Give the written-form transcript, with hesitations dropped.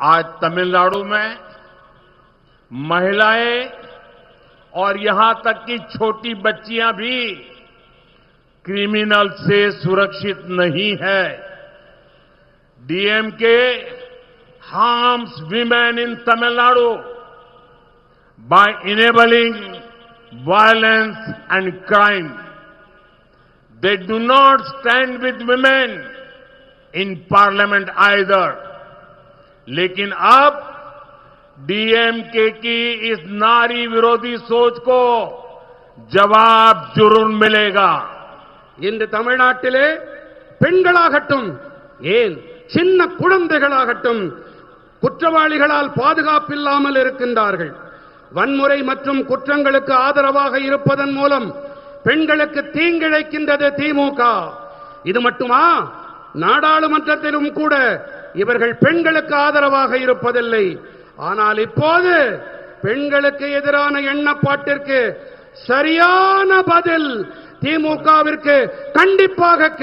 आज तमिलनाडु में महिलाएं और यहां तक कि छोटी बच्चियां भी क्रिमिनल से सुरक्षित नहीं है। DMK harms women in Tamil Nadu by enabling violence and crime. They do not stand with women in parliament either. लेकिन अब डीएमके की इस नारी विरोधी सोच को जवाब जरूर मिलेगा। இந்த தமிழ்நாட்டிலே பெண்களாகட்டும் ஏன் சின்ன குழந்தைகளாகட்டும் குற்றவாளிகளால் பாதுகாப்பில்லாமல் இருக்கின்றார்கள். வன்முறை மற்றும் குற்றங்களுக்கு ஆதரவாக இருப்பதன் மூலம் பெண்களுக்கு தீங்கிழைக்கின்றது திமுக. இது மட்டுமா, நாடாளுமன்றத்திலும் கூட இவர்கள் பெண்களுக்கு ஆதரவாக இருப்பதில்லை. ஆனால் இப்போது பெண்களுக்கு எதிரான எண்ணப்பாட்டிற்கு சரியான பதில் திமுகவிற்கு கண்டிப்பாக